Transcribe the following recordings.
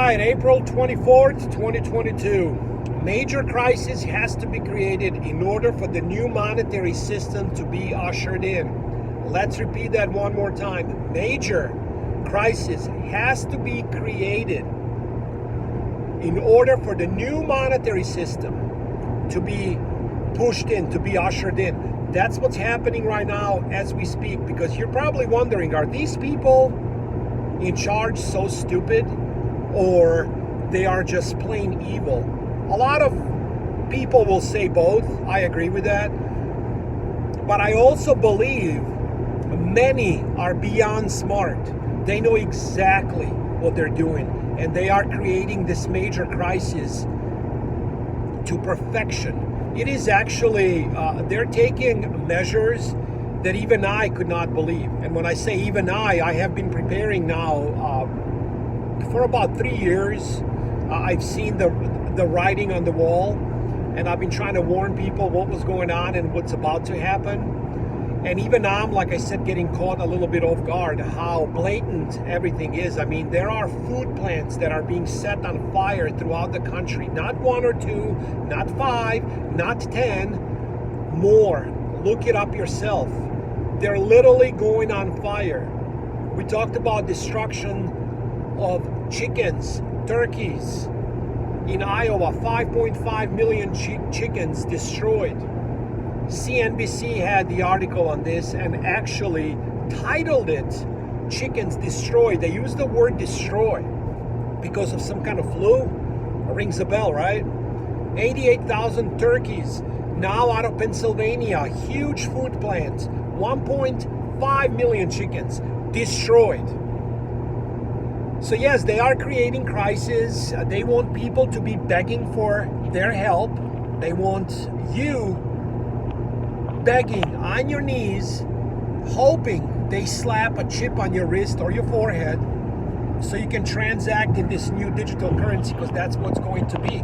right, April 24th, 2022. Major crisis has to be created in order for the new monetary system to be ushered in. Let's repeat that one more time. Major crisis has to be created in order for the new monetary system to be pushed in, to be ushered in. That's what's happening right now as we speak, because you're probably wondering, are these people in charge so stupid, or they are just plain evil? A lot of people will say both. I agree with that. But I also believe many are beyond smart. They know exactly what they're doing, and they are creating this major crisis to perfection. It is actually, they're taking measures that even I could not believe. And when I say even I have been preparing now for about 3 years. I've seen the writing on the wall, and I've been trying to warn people what was going on and what's about to happen. And even I'm, like I said, getting caught a little bit off guard how blatant everything is. I mean, there are food plants that are being set on fire throughout the country. Not one or two, not 5, not 10, more. Look it up yourself. They're literally going on fire. We talked about destruction of chickens, turkeys. In Iowa, 5.5 million chickens destroyed. CNBC had the article on this and actually titled it "Chickens Destroyed." They used the word destroy because of some kind of flu. It rings a bell, right? 88,000 turkeys now out of Pennsylvania. Huge food plant. 1.5 million chickens destroyed. So yes, they are creating crisis. They want people to be begging for their help. They want you begging on your knees, hoping they slap a chip on your wrist or your forehead so you can transact in this new digital currency, because that's what's going to be.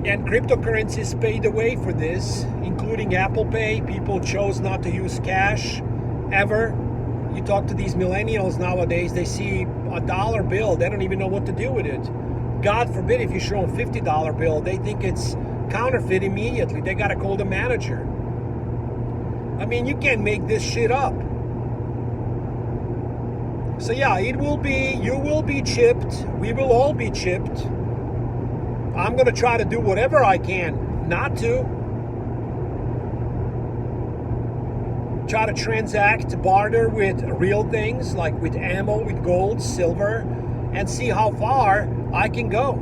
And cryptocurrencies paved the way for this, including Apple Pay. People chose not to use cash ever. You talk to these millennials nowadays, they see a dollar bill, they don't even know what to do with it. God forbid if you show them a $50 bill, they think it's counterfeit immediately. They got to call the manager. I mean, you can't make this shit up. So yeah, you will be chipped. We will all be chipped. I'm going to try to do whatever I can not to. Try to transact, barter with real things, like with ammo, with gold, silver, and see how far I can go.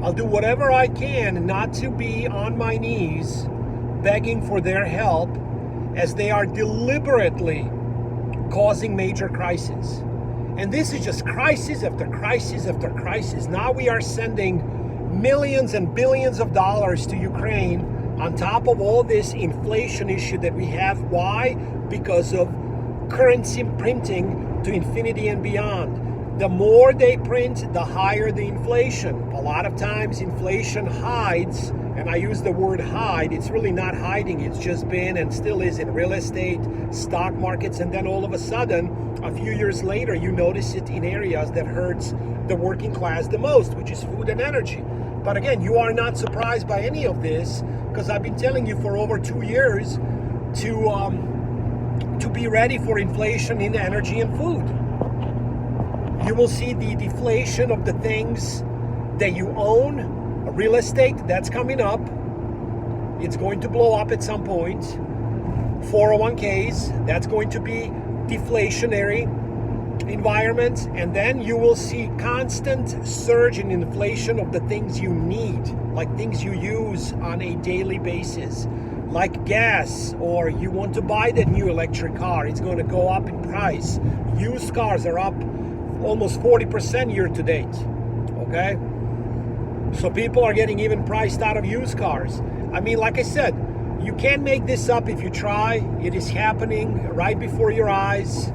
I'll do whatever I can not to be on my knees begging for their help, as they are deliberately causing major crisis. And this is just crisis after crisis after crisis. Now we are sending millions and billions of dollars to Ukraine on top of all this inflation issue that we have. Why? Because of currency printing to infinity and beyond. The more they print, the higher the inflation. A lot of times inflation hides, and I use the word hide. It's really not hiding. It's just been and still is in real estate, stock markets, and then all of a sudden, a few years later, you notice it in areas that hurts the working class the most, which is food and energy. But again, you are not surprised by any of this, because I've been telling you for over 2 years to be ready for inflation in energy and food. You will see the deflation of the things that you own. Real estate, that's coming up. It's going to blow up at some point. 401ks, that's going to be deflationary environment. And then you will see constant surge in inflation of the things you need, like things you use on a daily basis, like gas, or you want to buy that new electric car. It's going to go up in price. Used cars are up almost 40% year to date. Okay? So people are getting even priced out of used cars. I mean, like I said, you can't make this up if you try. It is happening right before your eyes.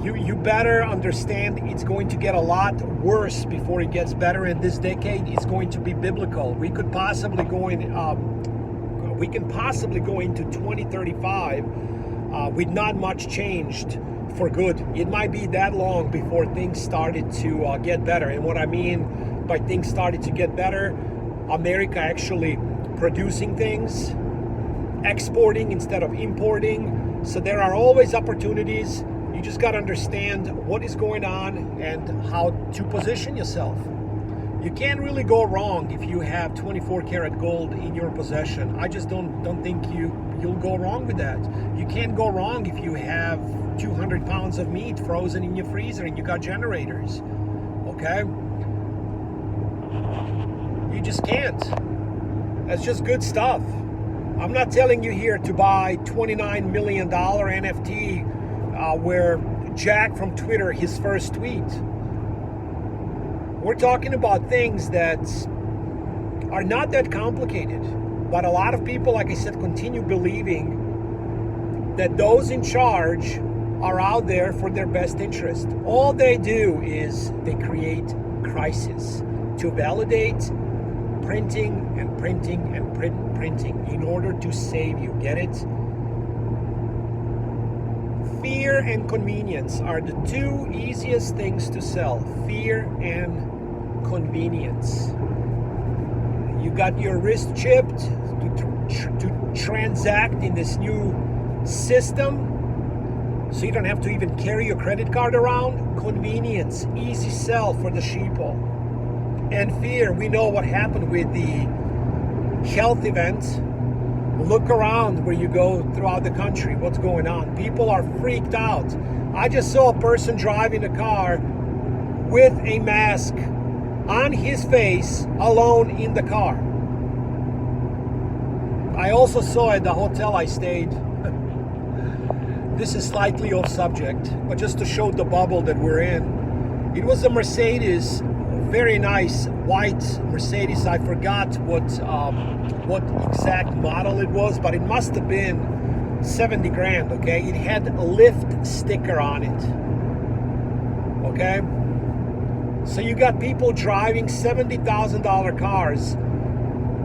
You better understand it's going to get a lot worse before it gets better. And this decade is going to be biblical. We can possibly go into 2035 with not much changed for good. It might be that long before things started to get better. And what I mean by things started to get better, America actually producing things, exporting instead of importing. So there are always opportunities. You just got to understand what is going on and how to position yourself. You can't really go wrong if you have 24 karat gold in your possession. I just don't think you'll go wrong with that. You can't go wrong if you have 200 pounds of meat frozen in your freezer and you got generators. Okay? You just can't. That's just good stuff. I'm not telling you here to buy $29 million NFT where Jack from Twitter, his first tweet. We're talking about things that are not that complicated. But a lot of people, like I said, continue believing that those in charge are out there for their best interest. All they do is they create crisis to validate printing and printing and printing in order to save you. Get it? Fear and convenience are the two easiest things to sell. Fear and convenience. You got your wrist chipped to transact in this new system, so you don't have to even carry your credit card around. Convenience, easy sell for the sheeple. And fear, we know what happened with the health event. Look around where you go throughout the country, what's going on. People are freaked out. I just saw a person driving a car with a mask on his face, alone in the car. I also saw at the hotel I stayed, this is slightly off subject, but just to show the bubble that we're in. It was a Mercedes, very nice white Mercedes. I forgot what exact model it was, but it must have been 70 grand, okay? It had a lift sticker on it, okay? So you got people driving $70,000 cars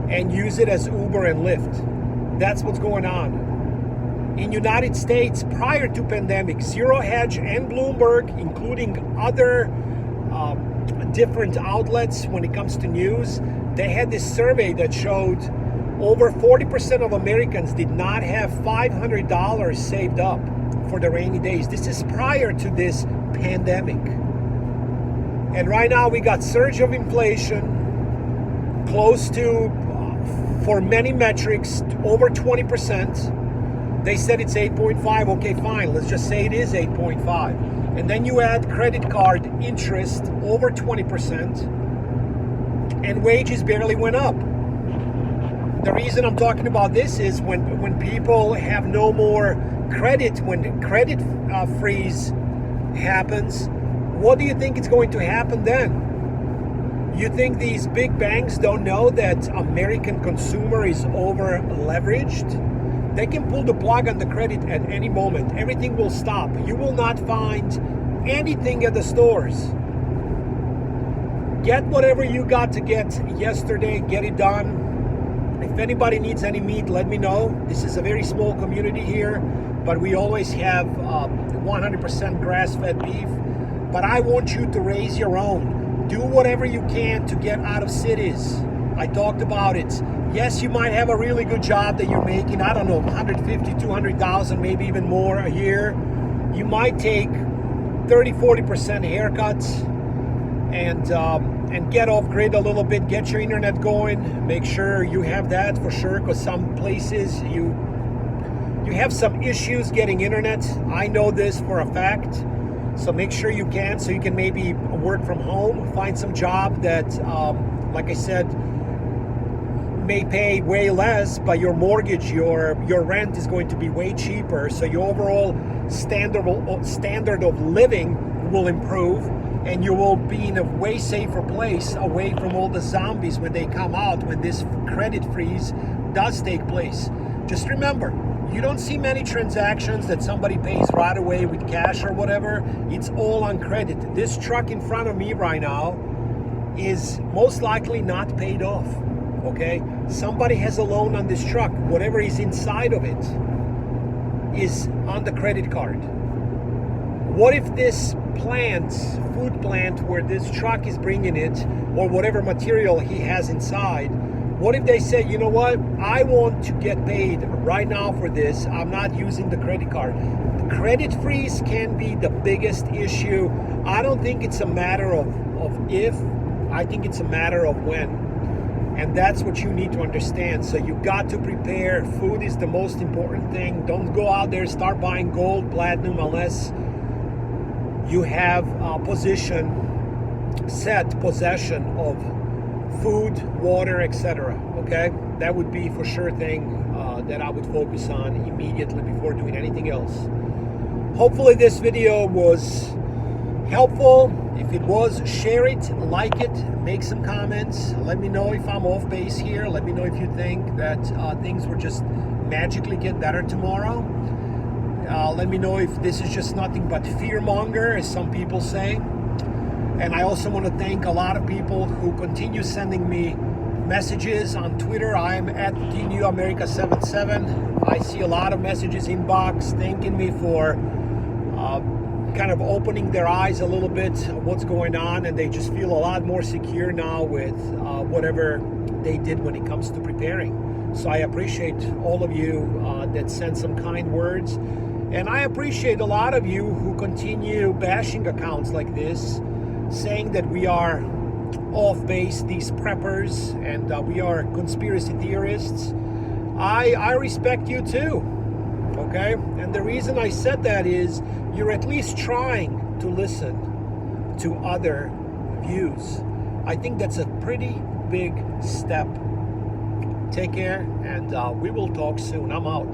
and use it as Uber and Lyft. That's what's going on. In United States, prior to pandemic, Zero Hedge and Bloomberg, including other different outlets when it comes to news, they had this survey that showed over 40% of Americans did not have $500 saved up for the rainy days. This is prior to this pandemic. And right now we got surge of inflation, close to, for many metrics, over 20%. They said it's 8.5. Okay, fine. Let's just say it is 8.5. And then you add credit card interest over 20%, and wages barely went up. The reason I'm talking about this is when people have no more credit, when the credit freeze happens, what do you think is going to happen then? You think these big banks don't know that American consumer is over leveraged? They can pull the plug on the credit at any moment. Everything will stop. You will not find anything at the stores. Get whatever you got to get yesterday. Get it done. If anybody needs any meat, let me know. This is a very small community here, but we always have 100% grass-fed beef. But I want you to raise your own. Do whatever you can to get out of cities. I talked about it. Yes, you might have a really good job that you're making, I don't know, 150, 200,000, maybe even more a year. You might take 30, 40% haircuts and get off grid a little bit, get your internet going. Make sure you have that for sure, because some places you have some issues getting internet. I know this for a fact. So make sure you can, so you can maybe work from home, find some job that, like I said, may pay way less, but your mortgage, your rent is going to be way cheaper. So your overall standard of living will improve, and you will be in a way safer place away from all the zombies when they come out, when this credit freeze does take place. Just remember, you don't see many transactions that somebody pays right away with cash or whatever. It's all on credit. This truck in front of me right now is most likely not paid off. Okay? Somebody has a loan on this truck. Whatever is inside of it is on the credit card. What if this plant, food plant, where this truck is bringing it, or whatever material he has inside, what if they say, you know what, I want to get paid right now for this, I'm not using the credit card. The credit freeze can be the biggest issue. I don't think it's a matter of if, I think it's a matter of when. And that's what you need to understand. So you got to prepare. Food is the most important thing. Don't go out there, start buying gold, platinum, unless you have possession of food, water, etc. Okay, that would be for sure thing that I would focus on immediately before doing anything else. Hopefully this video was helpful. If it was, share it, like it, make some comments. Let me know if I'm off base here. Let me know if you think that things will just magically get better tomorrow. Let me know if this is just nothing but fear-monger, as some people say. And I also want to thank a lot of people who continue sending me messages on Twitter. I'm at DNewAmerica77. I see a lot of messages inbox thanking me for kind of opening their eyes a little bit of what's going on, and they just feel a lot more secure now with whatever they did when it comes to preparing. So I appreciate all of you that send some kind words, and I appreciate a lot of you who continue bashing accounts like this, saying that we are off base, these preppers, and we are conspiracy theorists. I respect you too, okay? And the reason I said that is you're at least trying to listen to other views. I think that's a pretty big step. Take care, and we will talk soon. I'm out.